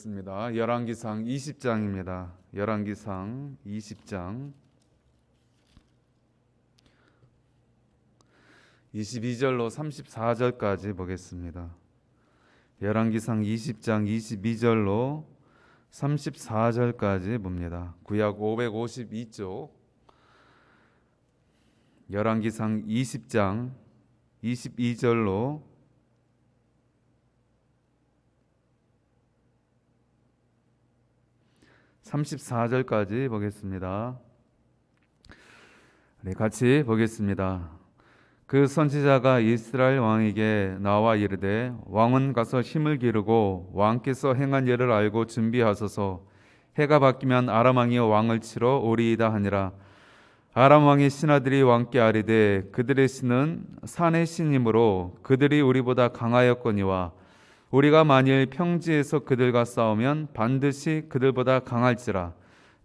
보겠습니다. 열왕기상 20장입니다. 열왕기상 20장 22절로 34절까지 보겠습니다. 열왕기상 20장 22절로 34절까지 봅니다. 구약 552쪽 열왕기상 20장 22절로 34절까지 보겠습니다. 네, 같이 보겠습니다. 그 선지자가 이스라엘 왕에게 나와 이르되 왕은 가서 힘을 기르고 왕께서 행한 일을 알고 준비하소서. 해가 바뀌면 아람 왕이 왕을 치러 오리이다 하니라. 아람 왕의 신하들이 왕께 아뢰되 그들의 신은 산의 신이므로 그들이 우리보다 강하였거니와 우리가 만일 평지에서 그들과 싸우면 반드시 그들보다 강할지라.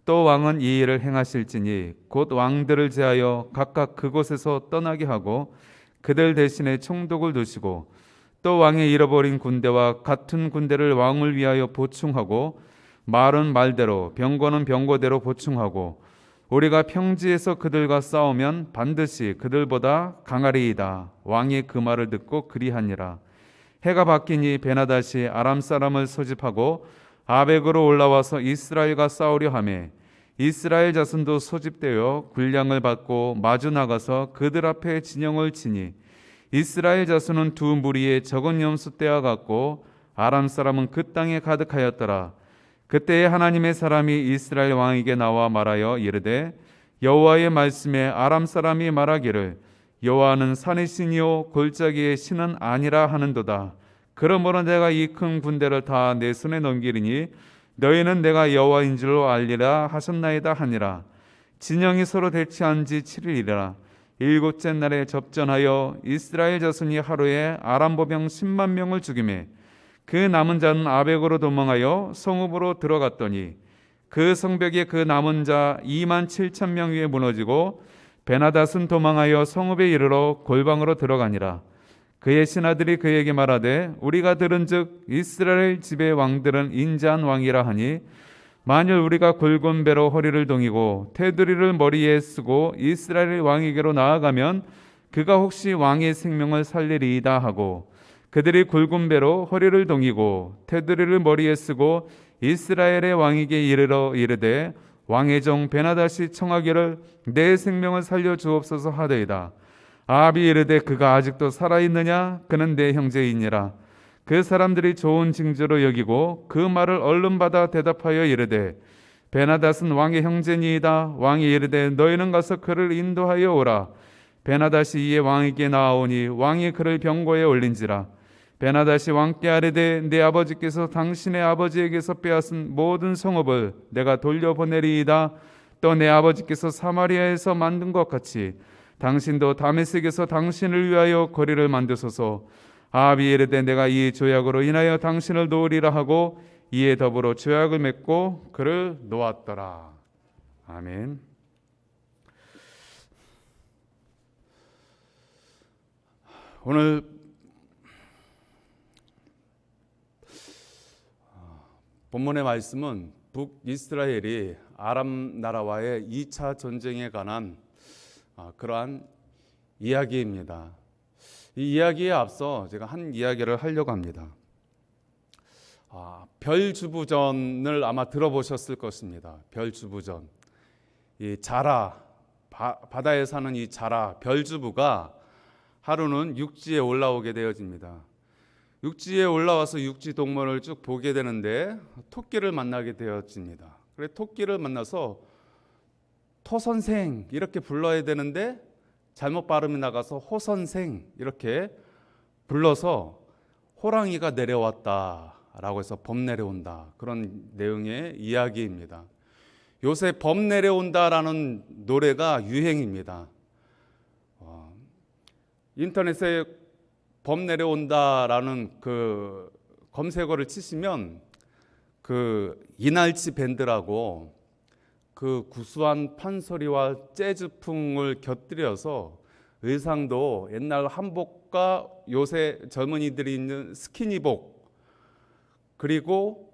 또 왕은 이 일을 행하실지니 곧 왕들을 제하여 각각 그곳에서 떠나게 하고 그들 대신에 총독을 두시고 또 왕의 잃어버린 군대와 같은 군대를 왕을 위하여 보충하고 말은 말대로 병거는 병거대로 보충하고 우리가 평지에서 그들과 싸우면 반드시 그들보다 강하리이다. 왕이 그 말을 듣고 그리하니라. 해가 바뀌니 베나다시 아람 사람을 소집하고 아벡으로 올라와서 이스라엘과 싸우려 하매 이스라엘 자손도 소집되어 군량을 받고 마주 나가서 그들 앞에 진영을 치니 이스라엘 자손은 두 무리에 적은 염소 떼와 같고 아람 사람은 그 땅에 가득하였더라. 그때에 하나님의 사람이 이스라엘 왕에게 나와 말하여 이르되 여호와의 말씀에 아람 사람이 말하기를 여호와는 산의 신이요 골짜기의 신은 아니라 하는도다. 그러므로 내가 이 큰 군대를 다 내 손에 넘기리니 너희는 내가 여호와인 줄로 알리라 하셨나이다 하니라. 진영이 서로 대치한 지 7일이라. 일곱째 날에 접전하여 이스라엘 자손이 하루에 아람 보병 10만 명을 죽이매 그 남은 자는 아벡으로 도망하여 성읍으로 들어갔더니 그 성벽에 그 남은 자 2만 7천 명 위에 무너지고 베나닷은 도망하여 성읍에 이르러 골방으로 들어가니라. 그의 신하들이 그에게 말하되 우리가 들은즉 이스라엘 집의 왕들은 인자한 왕이라 하니 만일 우리가 굵은 배로 허리를 동이고 테두리를 머리에 쓰고 이스라엘 왕에게로 나아가면 그가 혹시 왕의 생명을 살리리이다 하고 그들이 굵은 배로 허리를 동이고 테두리를 머리에 쓰고 이스라엘의 왕에게 이르러 이르되 왕의 종 베나닷이 청하기를 내 생명을 살려 주옵소서 하되이다. 아합이 이르되 그가 아직도 살아있느냐? 그는 내 형제이니라. 그 사람들이 좋은 징조로 여기고 그 말을 얼른 받아 대답하여 이르되 베나닷은 왕의 형제니이다. 왕이 이르되 너희는 가서 그를 인도하여 오라. 베나닷이 이에 왕에게 나아오니 왕이 그를 병거에 올린지라. 베나닷이 왕께 아뢰되 내 아버지께서 당신의 아버지에게서 빼앗은 모든 성읍을 내가 돌려보내리이다. 또 내 아버지께서 사마리아에서 만든 것 같이 당신도 다메섹에서 당신을 위하여 거리를 만드소서. 아합이 이르되 내가 이 조약으로 인하여 당신을 놓으리라 하고 이에 더불어 조약을 맺고 그를 놓았더라. 아멘. 오늘 본문의 말씀은 북이스라엘이 아람 나라와의 2차 전쟁에 관한 그러한 이야기입니다. 이 이야기에 앞서 제가 한 이야기를 하려고 합니다. 별주부전을 아마 들어보셨을 것입니다. 별주부전. 이 자라, 바다에 사는 이 자라, 별주부가 하루는 육지에 올라오게 되어집니다. 육지에 올라와서 육지 동물을 쭉 보게 되는데 토끼를 만나게 되어집니다. 그래 토끼를 만나서 토선생 이렇게 불러야 되는데 잘못 발음이 나가서 호선생 이렇게 불러서 호랑이가 내려왔다라고 해서 범 내려온다, 그런 내용의 이야기입니다. 요새 범 내려온다라는 노래가 유행입니다. 인터넷에 범 내려온다라는 그 검색어를 치시면 그 이날치 밴드라고 그 구수한 판소리와 재즈풍을 곁들여서 의상도 옛날 한복과 요새 젊은이들이 입는 스키니복, 그리고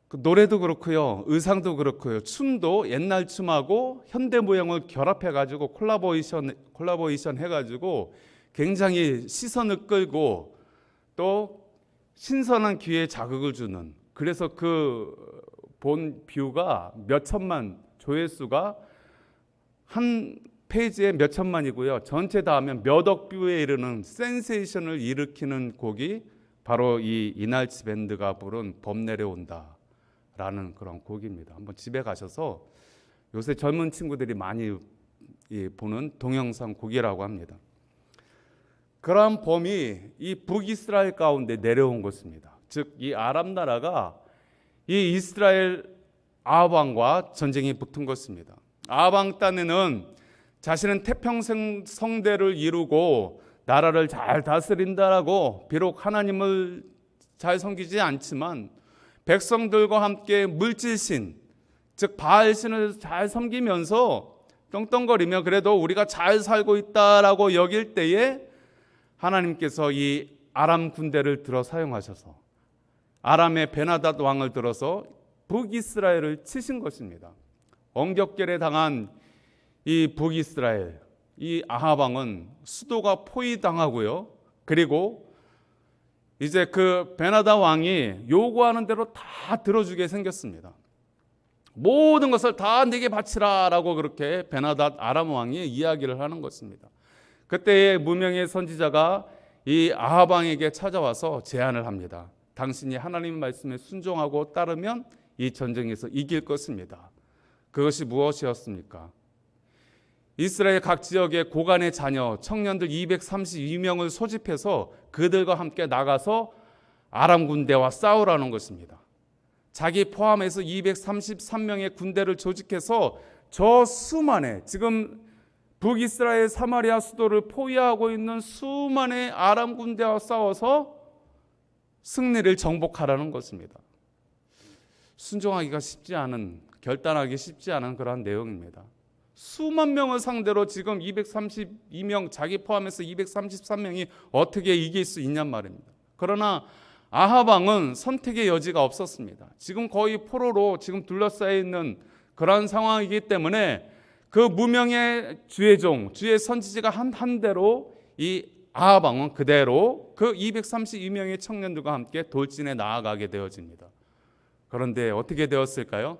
그 노래도 그렇고요, 의상도 그렇고요, 춤도 옛날 춤하고 현대 무용을 결합해가지고 콜라보레이션 해가지고 굉장히 시선을 끌고 또 신선한 귀에 자극을 주는, 그래서 그 본 뷰가 몇 천만, 조회수가 한 페이지에 몇 천만이고요, 전체 다 하면 몇 억 뷰에 이르는 센세이션을 일으키는 곡이 바로 이 이날치 밴드가 부른 봄 내려온다 라는 그런 곡입니다. 한번 집에 가셔서, 요새 젊은 친구들이 많이 보는 동영상 곡이라고 합니다. 그러한 봄이 이 북이스라엘 가운데 내려온 것입니다. 즉 이 아람 나라가 이 이스라엘 아합 왕과 전쟁이 붙은 것입니다. 아합 왕 딴에는 자신은 태평성 성대를 이루고 나라를 잘 다스린다라고, 비록 하나님을 잘 섬기지 않지만 백성들과 함께 물질신, 즉 바알신을 잘 섬기면서 떵떵거리며 그래도 우리가 잘 살고 있다라고 여길 때에 하나님께서 이 아람 군대를 들어 사용하셔서 아람의 베나닷 왕을 들어서 북이스라엘을 치신 것입니다. 엄격결에 당한 이 북이스라엘, 이 아합 왕은 수도가 포위당하고요, 그리고 이제 그 베나닷 왕이 요구하는 대로 다 들어주게 생겼습니다. 모든 것을 다 내게 바치라 라고 그렇게 베나닷 아람 왕이 이야기를 하는 것입니다. 그때의 무명의 선지자가 이 아합 왕에게 찾아와서 제안을 합니다. 당신이 하나님의 말씀에 순종하고 따르면 이 전쟁에서 이길 것입니다. 그것이 무엇이었습니까? 이스라엘 각 지역의 고관의 자녀 청년들 232명을 소집해서 그들과 함께 나가서 아람 군대와 싸우라는 것입니다. 자기 포함해서 233명의 군대를 조직해서 저 수만의, 지금 북이스라엘 사마리아 수도를 포위하고 있는 수만의 아람 군대와 싸워서 승리를 정복하라는 것입니다. 순종하기가 쉽지 않은, 결단하기 쉽지 않은 그러한 내용입니다. 수만 명을 상대로 지금 232명, 자기 포함해서 233명이 어떻게 이길 수 있냔 말입니다. 그러나 아합 왕은 선택의 여지가 없었습니다. 지금 거의 포로로 지금 둘러싸여 있는 그러한 상황이기 때문에 그 무명의 주의 종, 주의 선지자가 한 대로 이 아합 왕은 그대로 그 232명의 청년들과 함께 돌진해 나아가게 되어집니다. 그런데 어떻게 되었을까요?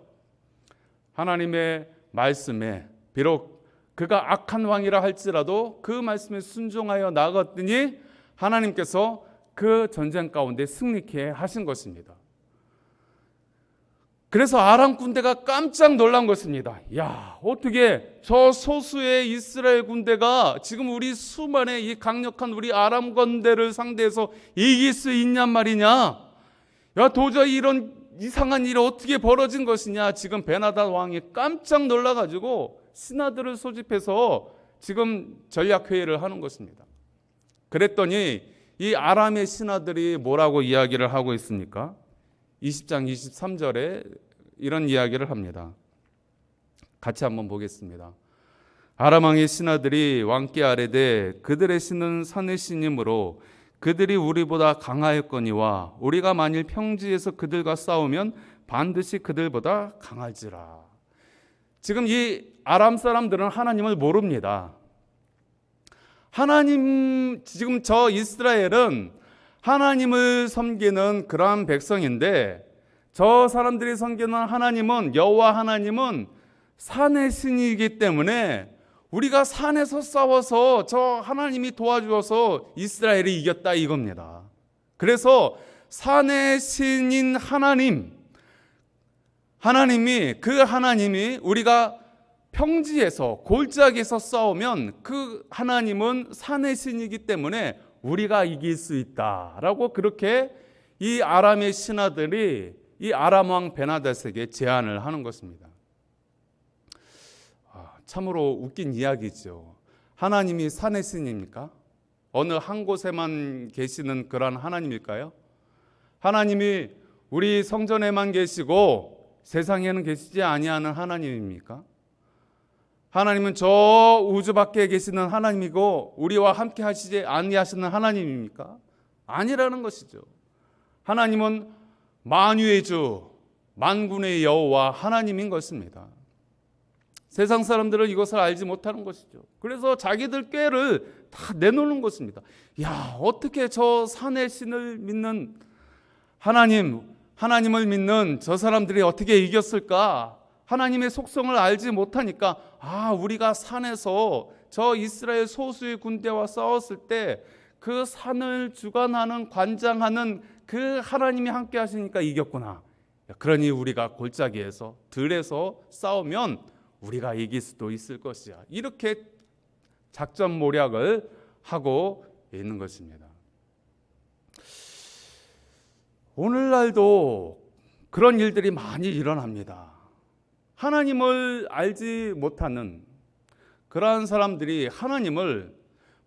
하나님의 말씀에, 비록 그가 악한 왕이라 할지라도 그 말씀에 순종하여 나아갔더니 하나님께서 그 전쟁 가운데 승리케 하신 것입니다. 그래서 아람 군대가 깜짝 놀란 것입니다. 야, 어떻게 저 소수의 이스라엘 군대가 지금 우리 수만의 이 강력한 우리 아람 군대를 상대해서 이길 수 있냔 말이냐? 야, 도저히 이런 이상한 일이 어떻게 벌어진 것이냐? 지금 베나닷 왕이 깜짝 놀라가지고 신하들을 소집해서 지금 전략회의를 하는 것입니다. 그랬더니 이 아람의 신하들이 뭐라고 이야기를 하고 있습니까? 20장 23절에 이런 이야기를 합니다. 같이 한번 보겠습니다. 아람 왕의 신하들이 왕께 아뢰되 그들의 신은 산의 신이므로 그들이 우리보다 강하였거니와 우리가 만일 평지에서 그들과 싸우면 반드시 그들보다 강할지라. 지금 이 아람 사람들은 하나님을 모릅니다. 하나님, 지금 저 이스라엘은 하나님을 섬기는 그러한 백성인데 저 사람들이 섬기는 하나님은, 여호와 하나님은 산의 신이기 때문에 우리가 산에서 싸워서 저 하나님이 도와주어서 이스라엘이 이겼다 이겁니다. 그래서 산의 신인 하나님이 우리가 평지에서 골짜기에서 싸우면 그 하나님은 산의 신이기 때문에 우리가 이길 수 있다라고 그렇게 이 아람의 신하들이 이 아람 왕 베나닷에게 제안을 하는 것입니다. 참으로 웃긴 이야기죠. 하나님이 산의 신입니까? 어느 한 곳에만 계시는 그런 하나님일까요? 하나님이 우리 성전에만 계시고 세상에는 계시지 아니하는 하나님입니까? 하나님은 저 우주 밖에 계시는 하나님이고 우리와 함께 하시지 아니하시는 하나님입니까? 아니라는 것이죠. 하나님은 만유의 주, 만군의 여호와 하나님인 것입니다. 세상 사람들은 이것을 알지 못하는 것이죠. 그래서 자기들 꾀를 다 내놓는 것입니다. 야, 어떻게 저 산의 신을 믿는 하나님을 믿는 저 사람들이 어떻게 이겼을까? 하나님의 속성을 알지 못하니까 우리가 산에서 저 이스라엘 소수의 군대와 싸웠을 때 그 산을 주관하는 관장하는 그 하나님이 함께 하시니까 이겼구나. 그러니 우리가 골짜기에서 들에서 싸우면 우리가 이길 수도 있을 것이야. 이렇게 작전 모략을 하고 있는 것입니다. 오늘날도 그런 일들이 많이 일어납니다. 하나님을 알지 못하는 그러한 사람들이 하나님을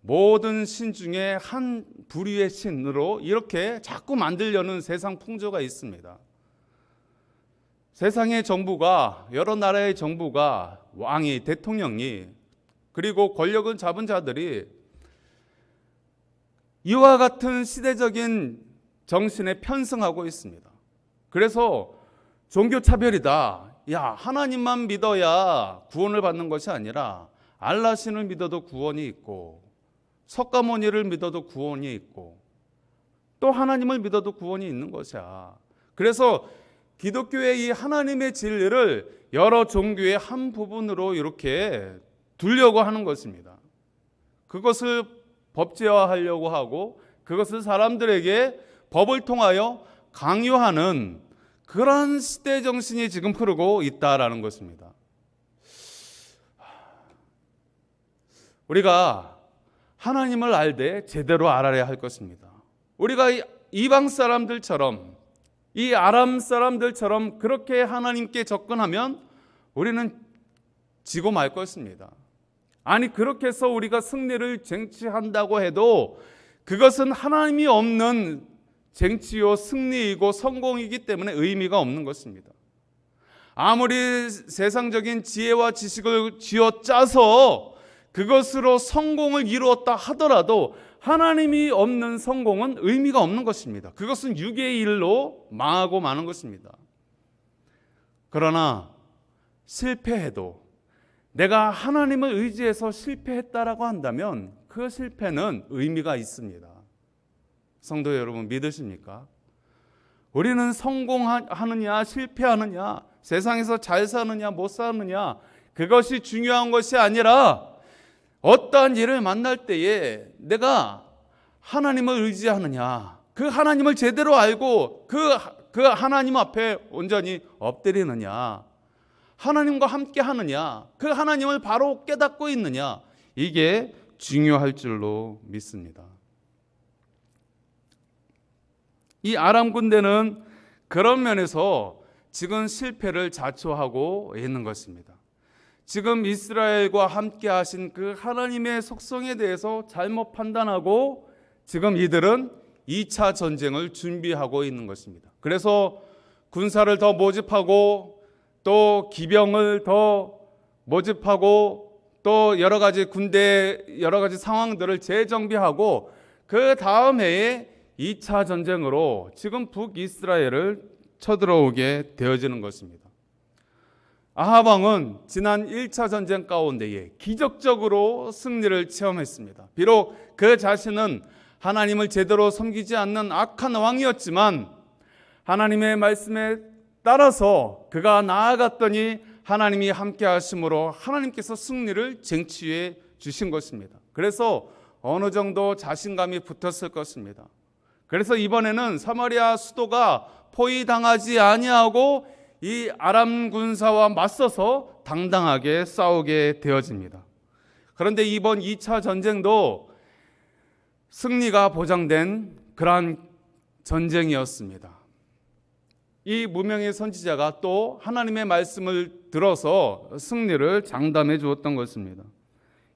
모든 신 중에 한 부류의 신으로 이렇게 자꾸 만들려는 세상 풍조가 있습니다. 세상의 정부가, 여러 나라의 정부가, 왕이, 대통령이, 그리고 권력을 잡은 자들이 이와 같은 시대적인 정신에 편승하고 있습니다. 그래서 종교차별이다. 야, 하나님만 믿어야 구원을 받는 것이 아니라 알라신을 믿어도 구원이 있고, 석가모니를 믿어도 구원이 있고, 또 하나님을 믿어도 구원이 있는 것이야. 그래서 기독교의 이 하나님의 진리를 여러 종교의 한 부분으로 이렇게 두려고 하는 것입니다. 그것을 법제화하려고 하고 그것을 사람들에게 법을 통하여 강요하는 그런 시대 정신이 지금 흐르고 있다라는 것입니다. 우리가 하나님을 알되 제대로 알아야 할 것입니다. 우리가 이방 사람들처럼, 이 아람 사람들처럼 그렇게 하나님께 접근하면 우리는 지고 말 것입니다. 아니, 그렇게 해서 우리가 승리를 쟁취한다고 해도 그것은 하나님이 없는 쟁취요 승리이고 성공이기 때문에 의미가 없는 것입니다. 아무리 세상적인 지혜와 지식을 쥐어짜서 그것으로 성공을 이루었다 하더라도 하나님이 없는 성공은 의미가 없는 것입니다. 그것은 육의 일로 망하고 마는 것입니다. 그러나 실패해도 내가 하나님을 의지해서 실패했다라고 한다면 그 실패는 의미가 있습니다. 성도 여러분, 믿으십니까? 우리는 성공하느냐 실패하느냐, 세상에서 잘 사느냐 못 사느냐, 그것이 중요한 것이 아니라 어떠한 일을 만날 때에 내가 하나님을 의지하느냐, 그 하나님을 제대로 알고 그 하나님 앞에 온전히 엎드리느냐, 하나님과 함께 하느냐, 그 하나님을 바로 깨닫고 있느냐, 이게 중요할 줄로 믿습니다. 이 아람 군대는 그런 면에서 지금 실패를 자초하고 있는 것입니다. 지금 이스라엘과 함께 하신 그 하나님의 속성에 대해서 잘못 판단하고 지금 이들은 2차 전쟁을 준비하고 있는 것입니다. 그래서 군사를 더 모집하고 또 기병을 더 모집하고 또 여러 가지 상황들을 재정비하고 그 다음 해에 2차 전쟁으로 지금 북이스라엘을 쳐들어오게 되어지는 것입니다. 아합 왕은 지난 1차 전쟁 가운데에 기적적으로 승리를 체험했습니다. 비록 그 자신은 하나님을 제대로 섬기지 않는 악한 왕이었지만 하나님의 말씀에 따라서 그가 나아갔더니 하나님이 함께 하심으로 하나님께서 승리를 쟁취해 주신 것입니다. 그래서 어느 정도 자신감이 붙었을 것입니다. 그래서 이번에는 사마리아 수도가 포위당하지 아니하고 이 아람 군사와 맞서서 당당하게 싸우게 되어집니다. 그런데 이번 2차 전쟁도 승리가 보장된 그러한 전쟁이었습니다. 이 무명의 선지자가 또 하나님의 말씀을 들어서 승리를 장담해 주었던 것입니다.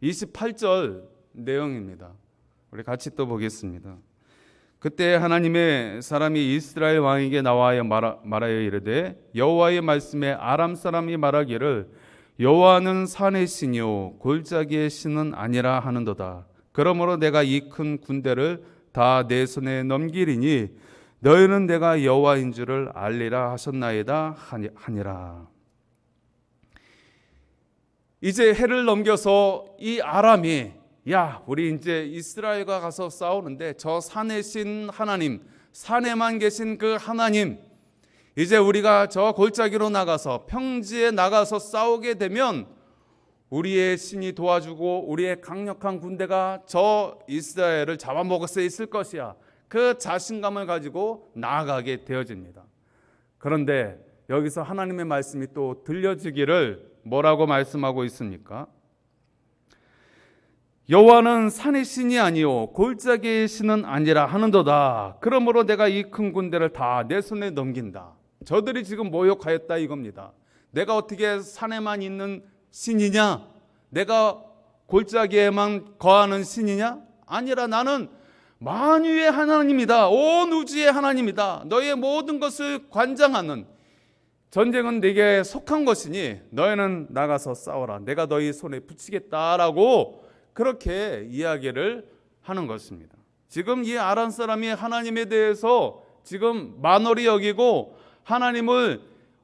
28절 내용입니다. 우리 같이 또 보겠습니다. 그때 하나님의 사람이 이스라엘 왕에게 나와야 말하여 이르되 여호와의 말씀에 아람 사람이 말하기를 여호와는 산의 신이요 골짜기의 신은 아니라 하는도다. 그러므로 내가 이 큰 군대를 다 내 손에 넘기리니 너희는 내가 여호와인 줄을 알리라 하셨나이다 하니라. 이제 해를 넘겨서 이 아람이 야, 우리 이제 이스라엘과 가서 싸우는데 저 산에 신 하나님, 산에만 계신 그 하나님, 이제 우리가 저 골짜기로 나가서 평지에 나가서 싸우게 되면 우리의 신이 도와주고 우리의 강력한 군대가 저 이스라엘을 잡아먹을 수 있을 것이야. 그 자신감을 가지고 나아가게 되어집니다. 그런데 여기서 하나님의 말씀이 또 들려지기를 뭐라고 말씀하고 있습니까? 여호와는 산의 신이 아니요 골짜기의 신은 아니라 하는도다. 그러므로 내가 이 큰 군대를 다 내 손에 넘긴다. 저들이 지금 모욕하였다 이겁니다. 내가 어떻게 산에만 있는 신이냐? 내가 골짜기에만 거하는 신이냐? 아니라 나는 만유의 하나님이다. 온 우주의 하나님이다. 너의 모든 것을 관장하는, 전쟁은 네게 속한 것이니 너희는 나가서 싸워라. 내가 너희 손에 붙이겠다라고 그렇게 이야기를 하는 것입니다. 지금 이 아람 사람이 하나님에 대해서 지금 만홀히 여기고 하나님을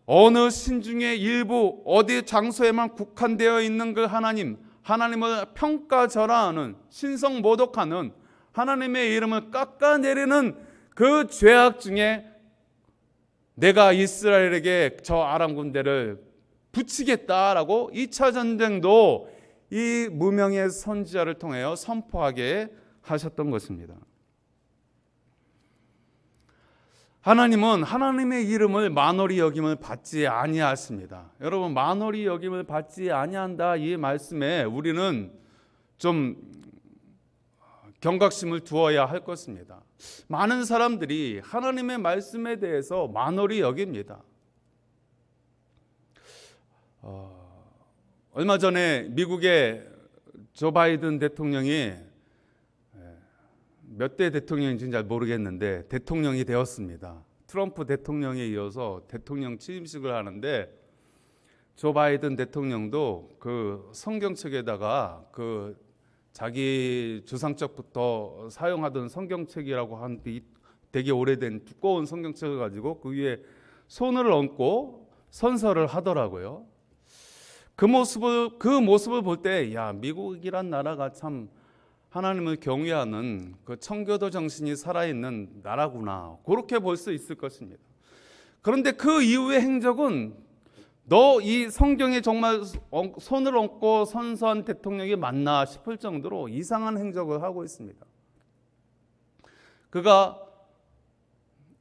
어느 신 중에 일부 어디 장소에만 국한되어 있는 그 하나님을 평가절하하는, 신성모독하는, 하나님의 이름을 깎아내리는 그 죄악 중에 내가 이스라엘에게 저 아람 군대를 붙이겠다라고 2차 전쟁도 이 무명의 선지자를 통하여 선포하게 하셨던 것입니다. 하나님은 하나님의 이름을 만홀히 여김을 받지 아니하십니다. 여러분, 만홀히 여김을 받지 아니한다 이 말씀에 우리는 좀 경각심을 두어야 할 것입니다. 많은 사람들이 하나님의 말씀에 대해서 만홀히 여깁니다. 얼마 전에 미국의 조 바이든 대통령이 몇 대 대통령인지는 잘 모르겠는데 대통령이 되었습니다. 트럼프 대통령에 이어서 대통령 취임식을 하는데 조 바이든 대통령도 그 성경책에다가 그 자기 주상적부터 사용하던 성경책이라고 하는데 되게 오래된 두꺼운 성경책을 가지고 그 위에 손을 얹고 선서를 하더라고요. 그 모습을 볼 때, 야, 미국이란 나라가 참 하나님을 경외하는 그 청교도 정신이 살아있는 나라구나, 그렇게 볼 수 있을 것입니다. 그런데 그 이후의 행적은 너 이 성경에 정말 손을 얹고 선서한 대통령이 맞나 싶을 정도로 이상한 행적을 하고 있습니다. 그가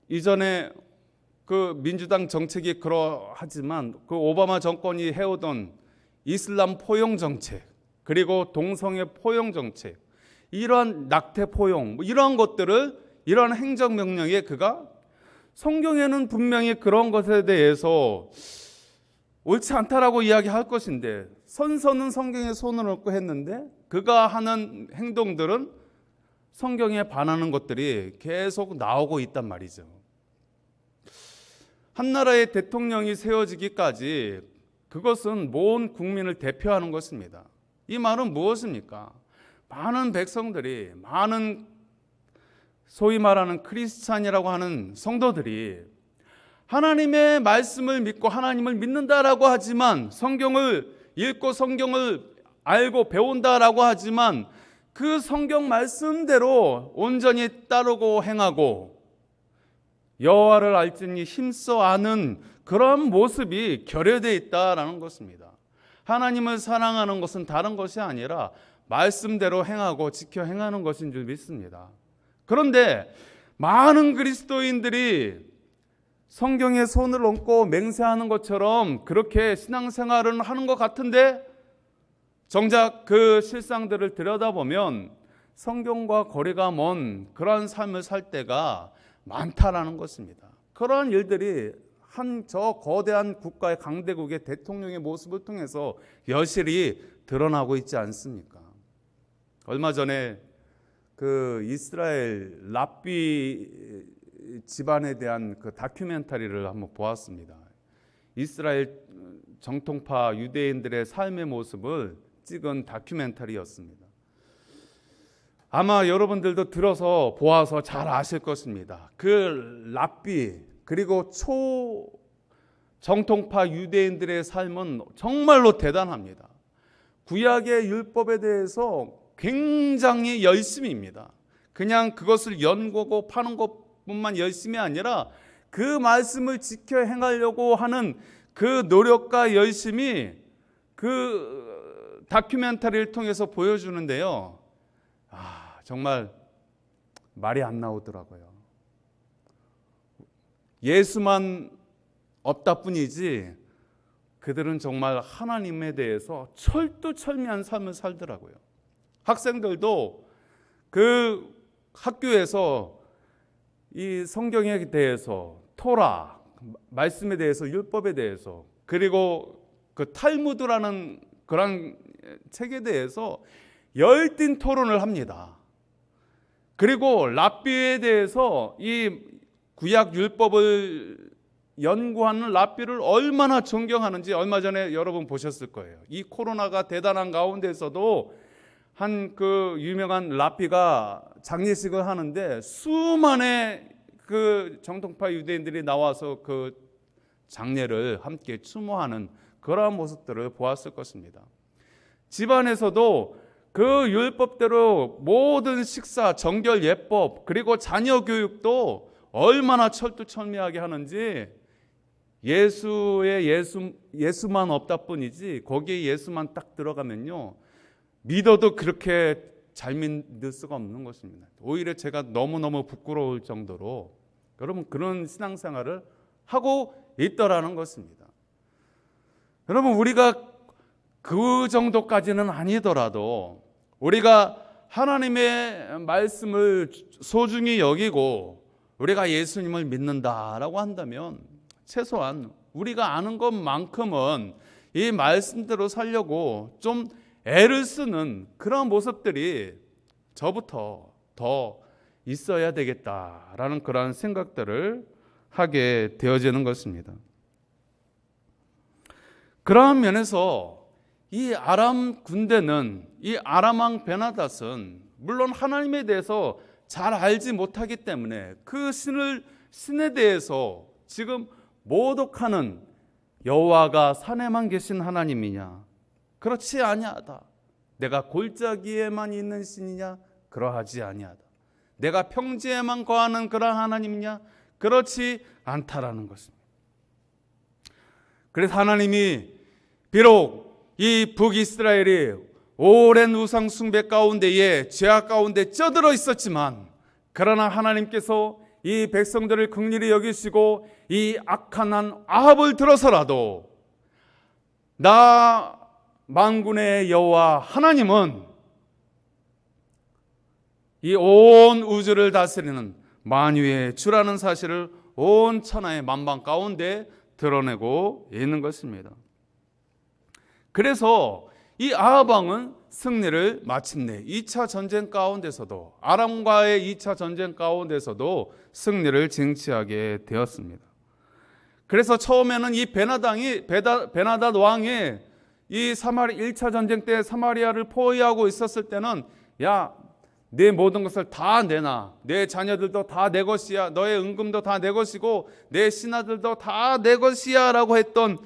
이전에 그 민주당 정책이 그러하지만 그 오바마 정권이 해오던 이슬람 포용 정책, 그리고 동성애 포용 정책, 이러한 낙태 포용, 이러한 것들을, 이러한 행정 명령에 그가 성경에는 분명히 그런 것에 대해서 옳지 않다라고 이야기할 것인데, 선서는 성경에 손을 얹고 했는데 그가 하는 행동들은 성경에 반하는 것들이 계속 나오고 있단 말이죠. 한 나라의 대통령이 세워지기까지 그것은 모든 국민을 대표하는 것입니다. 이 말은 무엇입니까? 많은 백성들이, 많은 소위 말하는 크리스찬이라고 하는 성도들이 하나님의 말씀을 믿고 하나님을 믿는다라고 하지만, 성경을 읽고 성경을 알고 배운다라고 하지만 그 성경 말씀대로 온전히 따르고 행하고 여호와를 알지니 힘써 아는 그런 모습이 결여되어 있다라는 것입니다. 하나님을 사랑하는 것은 다른 것이 아니라 말씀대로 행하고 지켜 행하는 것인 줄 믿습니다. 그런데 많은 그리스도인들이 성경에 손을 얹고 맹세하는 것처럼 그렇게 신앙생활을 하는 것 같은데, 정작 그 실상들을 들여다보면 성경과 거리가 먼 그러한 삶을 살 때가 많다라는 것입니다. 그러한 일들이 한 저 거대한 국가의 강대국의 대통령의 모습을 통해서 여실히 드러나고 있지 않습니까? 얼마 전에 그 이스라엘 랍비 집안에 대한 그 다큐멘터리를 한번 보았습니다. 이스라엘 정통파 유대인들의 삶의 모습을 찍은 다큐멘터리였습니다. 아마 여러분들도 들어서 보아서 잘 아실 것입니다. 그 랍비 그리고 정통파 유대인들의 삶은 정말로 대단합니다. 구약의 율법에 대해서 굉장히 열심입니다. 그냥 그것을 연구하고 파는 것뿐만 열심이 아니라 그 말씀을 지켜 행하려고 하는 그 노력과 열심이 그 다큐멘터리를 통해서 보여주는데요. 정말 말이 안 나오더라고요. 예수만 없다 뿐이지 그들은 정말 하나님에 대해서 철두철미한 삶을 살더라고요. 학생들도 그 학교에서 이 성경에 대해서, 토라, 말씀에 대해서, 율법에 대해서, 그리고 그 탈무드라는 그런 책에 대해서 열띤 토론을 합니다. 그리고 랍비에 대해서 이 구약 율법을 연구하는 랍비를 얼마나 존경하는지 얼마 전에 여러분 보셨을 거예요. 이 코로나가 대단한 가운데서도 한 그 유명한 랍비가 장례식을 하는데 수많은 그 정통파 유대인들이 나와서 그 장례를 함께 추모하는 그러한 모습들을 보았을 것입니다. 집안에서도 그 율법대로 모든 식사, 정결 예법, 그리고 자녀 교육도 얼마나 철두철미하게 하는지 예수만 없다 뿐이지 거기에 예수만 딱 들어가면요 믿어도 그렇게 잘 믿을 수가 없는 것입니다. 오히려 제가 너무너무 부끄러울 정도로 여러분 그런 신앙생활을 하고 있더라는 것입니다. 여러분 우리가 그 정도까지는 아니더라도 우리가 하나님의 말씀을 소중히 여기고 우리가 예수님을 믿는다라고 한다면 최소한 우리가 아는 것만큼은 이 말씀대로 살려고 좀 애를 쓰는 그런 모습들이 저부터 더 있어야 되겠다라는 그런 생각들을 하게 되어지는 것입니다. 그러한 면에서 이 아람 군대는, 이 아람 왕 베나닷은 물론 하나님에 대해서 잘 알지 못하기 때문에 그 신에 대해서 지금 모독하는, 여호와가 산에만 계신 하나님이냐? 그렇지 아니하다. 내가 골짜기에만 있는 신이냐? 그러하지 아니하다. 내가 평지에만 거하는 그런 하나님이냐? 그렇지 않다라는 것입니다. 그래서 하나님이 비록 이 북이스라엘이 오랜 우상 숭배 가운데에 죄악 가운데 쩌들어 있었지만 그러나 하나님께서 이 백성들을 긍휼히 여기시고 이 악한 한 아합을 들어서라도 나 만군의 여호와 하나님은 이 온 우주를 다스리는 만유의 주라는 사실을 온 천하의 만방 가운데 드러내고 있는 것입니다. 그래서 이 아합 왕은 승리를 마침내 2차 전쟁 가운데서도, 아람과의 2차 전쟁 가운데서도 승리를 쟁취하게 되었습니다. 그래서 처음에는 이 베나닷 왕이 이 1차 전쟁 때 사마리아를 포위하고 있었을 때는 야, 내 모든 것을 다 내놔. 내 자녀들도 다 내 것이야. 너의 은금도 다 내 것이고 내 신하들도 다 내 것이야 라고 했던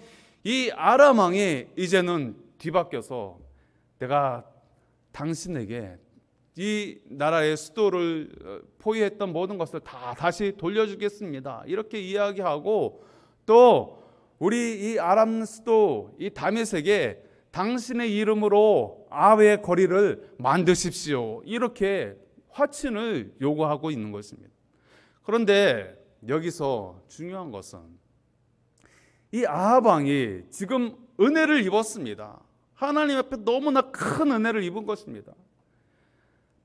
이 아람 왕이 이제는 뒤바뀌어서 내가 당신에게 이 나라의 수도를 포위했던 모든 것을 다 다시 돌려주겠습니다. 이렇게 이야기하고 또 우리 이 아람 수도 이 다메섹에 당신의 이름으로 아외 거리를 만드십시오. 이렇게 화친을 요구하고 있는 것입니다. 그런데 여기서 중요한 것은 이 아합 왕이 지금 은혜를 입었습니다. 하나님 앞에 너무나 큰 은혜를 입은 것입니다.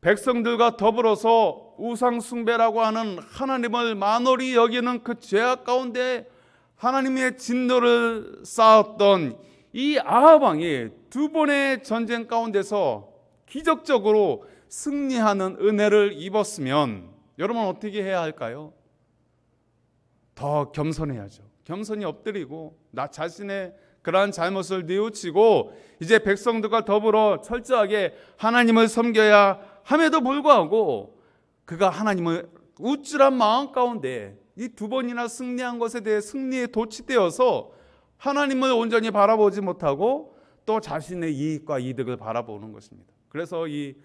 백성들과 더불어서 우상 숭배라고 하는 하나님을 만홀히 여기는 그 죄악 가운데 하나님의 진노를 쌓았던 이 아합 왕이 두 번의 전쟁 가운데서 기적적으로 승리하는 은혜를 입었으면 여러분 어떻게 해야 할까요? 더 겸손해야죠. 겸손히 엎드리고 나 자신의 그러한 잘못을 뉘우치고 이제 백성들과 더불어 철저하게 하나님을 섬겨야 함에도 불구하고 그가 하나님의 우쭐한 마음 가운데 이 두 번이나 승리한 것에 대해 승리에 도취되어서 하나님을 온전히 바라보지 못하고 또 자신의 이익과 이득을 바라보는 것입니다. 그래서 이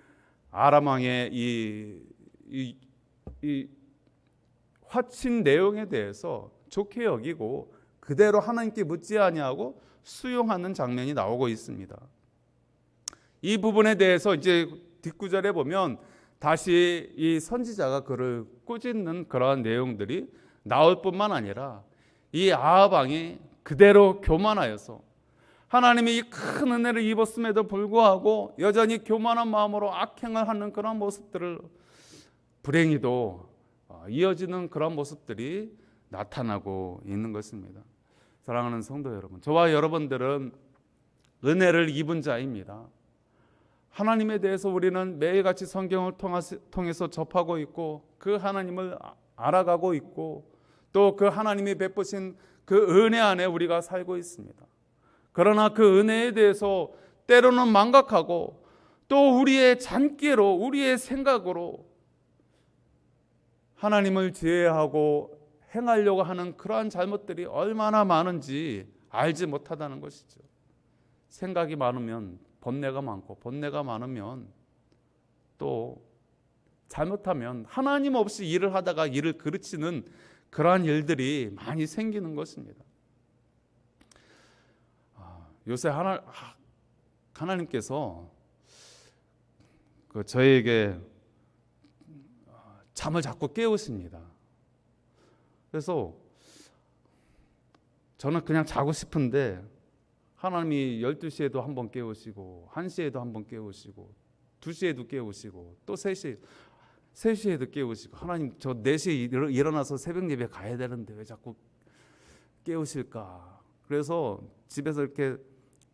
아람 왕의 이 화친 내용에 대해서 좋게 여기고 그대로 하나님께 묻지 아니하고 수용하는 장면이 나오고 있습니다. 이 부분에 대해서 이제 뒷구절에 보면 다시 이 선지자가 그를 꾸짖는 그러한 내용들이 나올 뿐만 아니라 이 아합 왕이 그대로 교만하여서 하나님이 이 큰 은혜를 입었음에도 불구하고 여전히 교만한 마음으로 악행을 하는 그런 모습들을 불행히도 이어지는 그런 모습들이 나타나고 있는 것입니다. 사랑하는 성도 여러분, 저와 여러분들은 은혜를 입은 자입니다. 하나님에 대해서 우리는 매일같이 성경을 통해서 접하고 있고 그 하나님을 알아가고 있고 또 그 하나님이 베푸신 그 은혜 안에 우리가 살고 있습니다. 그러나 그 은혜에 대해서 때로는 망각하고 또 우리의 잔꾀로 우리의 생각으로 하나님을 제외하고 행하려고 하는 그러한 잘못들이 얼마나 많은지 알지 못하다는 것이죠. 생각이 많으면 번뇌가 많고 번뇌가 많으면 또 잘못하면 하나님 없이 일을 하다가 일을 그르치는 그러한 일들이 많이 생기는 것입니다. 요새 하나님께서 저에게 잠을 자꾸 깨우십니다. 그래서 저는 그냥 자고 싶은데 하나님이 12시에도 한번 깨우시고 1시에도 한번 깨우시고 2시에도 깨우시고 또 3시에도 깨우시고 하나님 저 4시에 일어나서 새벽 예배 가야 되는데 왜 자꾸 깨우실까? 그래서 집에서 이렇게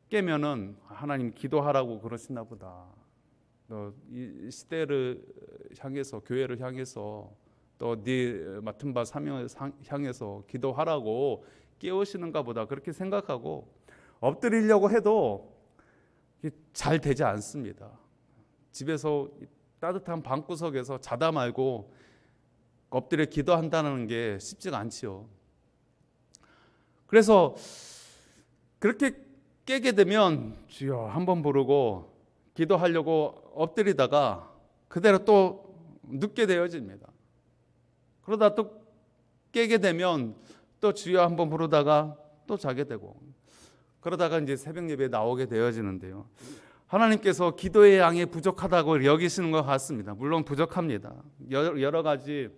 깨면은 하나님 기도하라고 그러시나 보다. 이 시대를 향해서 교회를 향해서 또 네 맡은 바 사명을 향해서 기도하라고 깨우시는가 보다 그렇게 생각하고 엎드리려고 해도 잘 되지 않습니다. 집에서 따뜻한 방구석에서 자다 말고 엎드려 기도한다는 게 쉽지가 않지요. 그래서 그렇게 깨게 되면 주여 한번 부르고 기도하려고 엎드리다가 그대로 또 눕게 되어집니다. 그러다 또 깨게 되면 또 주여 한번 부르다가 또 자게 되고 그러다가 이제 새벽 예배에 나오게 되어지는데요. 하나님께서 기도의 양이 부족하다고 여기시는 것 같습니다. 물론 부족합니다. 여러 가지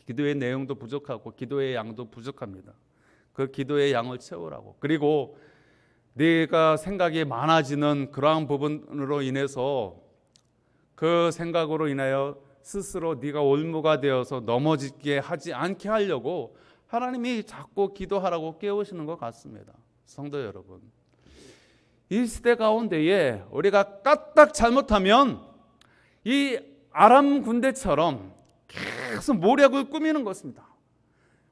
기도의 내용도 부족하고 기도의 양도 부족합니다. 그 기도의 양을 채우라고. 그리고 네가 생각이 많아지는 그러한 부분으로 인해서 그 생각으로 인하여 스스로 네가 올무가 되어서 넘어지게 하지 않게 하려고 하나님이 자꾸 기도하라고 깨우시는 것 같습니다. 성도 여러분, 이 시대 가운데에 우리가 까딱 잘못하면 이 아람 군대처럼 계속 모략을 꾸미는 것입니다.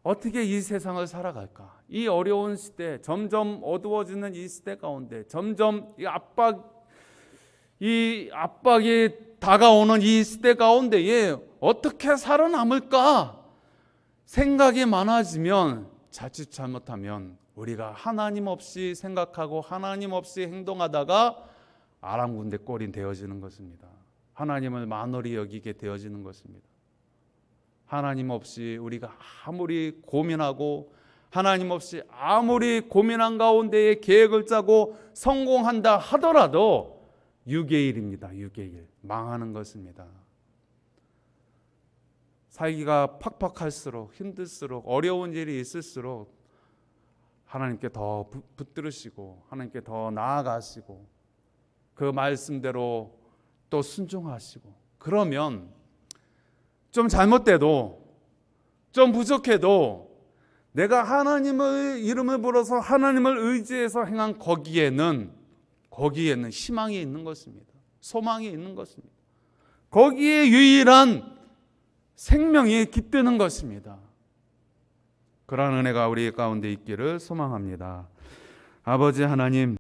어떻게 이 세상을 살아갈까? 이 어려운 시대, 점점 어두워지는 이 시대 가운데 점점 이 압박이 다가오는 이 시대 가운데에 어떻게 살아남을까? 생각이 많아지면 자칫 잘못하면 우리가 하나님 없이 생각하고 하나님 없이 행동하다가 아람 군대 꼴이 되어지는 것입니다. 하나님을 만홀히 여기게 되어지는 것입니다. 하나님 없이 우리가 아무리 고민하고 하나님 없이 아무리 고민한 가운데에 계획을 짜고 성공한다 하더라도 유괴일입니다. 유괴일. 망하는 것입니다. 살기가 팍팍할수록 힘들수록 어려운 일이 있을수록 하나님께 더 붙들으시고 하나님께 더 나아가시고 그 말씀대로 또 순종하시고 그러면 좀 잘못돼도 좀 부족해도 내가 하나님의 이름을 불어서 하나님을 의지해서 행한 거기에는 희망이 있는 것입니다. 소망이 있는 것입니다. 거기에 유일한 생명이 깃드는 것입니다. 그러한 은혜가 우리 가운데 있기를 소망합니다. 아버지 하나님,